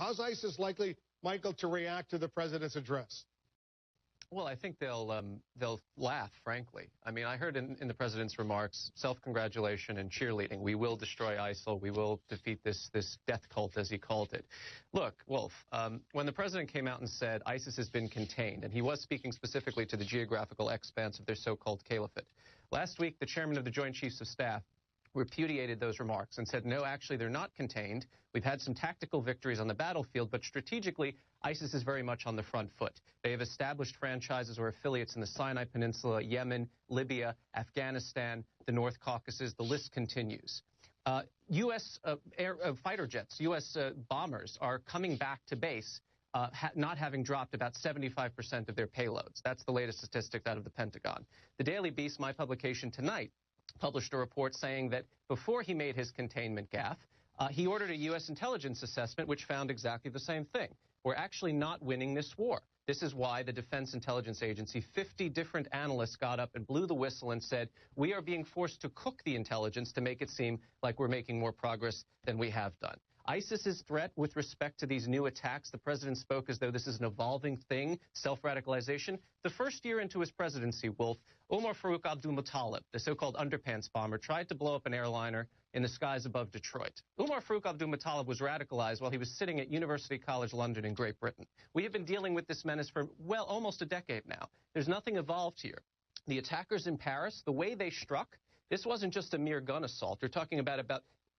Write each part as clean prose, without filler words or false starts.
How's ISIS likely, Michael, to react to the president's address? Well, I think they'll laugh, frankly. I mean, I heard in the president's remarks self-congratulation and cheerleading. We will destroy ISIL. We will defeat this death cult, as he called it. Look, Wolf, when the president came out and said ISIS has been contained, and he was speaking specifically to the geographical expanse of their so-called caliphate. Last week, the chairman of the Joint Chiefs of Staff repudiated those remarks and said, no, actually, they're not contained. We've had some tactical victories on the battlefield, but strategically, ISIS is very much on the front foot. They have established franchises or affiliates in the Sinai Peninsula, Yemen, Libya, Afghanistan, the North Caucasus. The list continues. U.S. Fighter jets, U.S. bombers are coming back to base, not having dropped about 75% of their payloads. That's the latest statistics out of the Pentagon. The Daily Beast, my publication tonight, published a report saying that before he made his containment gaffe, he ordered a U.S. intelligence assessment which found exactly the same thing. We're actually not winning this war. This is why the Defense Intelligence Agency, 50 different analysts got up and blew the whistle and said, we are being forced to cook the intelligence to make it seem like we're making more progress than we have done. ISIS's threat with respect to these new attacks, the president spoke as though this is an evolving thing, self-radicalization. The first year into his presidency, Wolf, Omar Farouk Abdul-Muttalib, the so-called underpants bomber, tried to blow up an airliner in the skies above Detroit. Omar Farouk Abdul-Muttalib was radicalized while he was sitting at University College London in Great Britain. We have been dealing with this menace for, well, almost a decade now. There's nothing evolved here. The attackers in Paris, the way they struck, this wasn't just a mere gun assault. You're talking about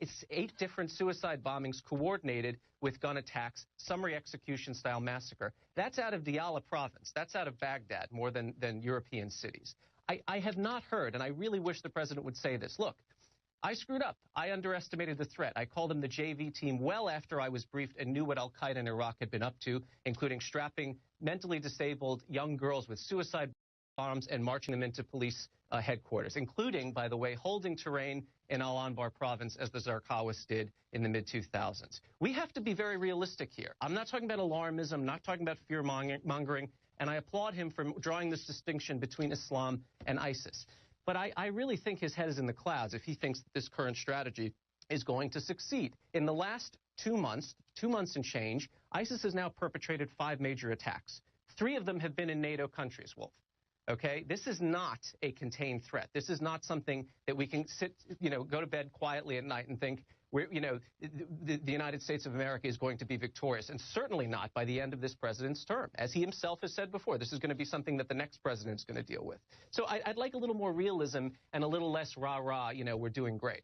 it's 8 different suicide bombings coordinated with gun attacks, summary execution-style massacre. That's out of Diyala province. That's out of Baghdad more than European cities. I have not heard, and I really wish the president would say this. Look, I screwed up. I underestimated the threat. I called him the JV team well after I was briefed and knew what al-Qaeda in Iraq had been up to, including strapping mentally disabled young girls with suicide bombs and marching them into police headquarters, including, by the way, holding terrain in Al-Anbar province as the Zarqawas did in the mid-2000s. We have to be very realistic here. I'm not talking about alarmism, I'm not talking about fear-mongering, and I applaud him for drawing this distinction between Islam and ISIS. But I really think his head is in the clouds if he thinks that this current strategy is going to succeed. In the last 2 months and change, ISIS has now perpetrated 5 major attacks. 3 of them have been in NATO countries, Wolf. Okay, this is not a contained threat. This is not something that we can sit, go to bed quietly at night and think, the United States of America is going to be victorious, and certainly not by the end of this president's term. As he himself has said before, this is going to be something that the next president is going to deal with. So I'd like a little more realism and a little less rah-rah, we're doing great.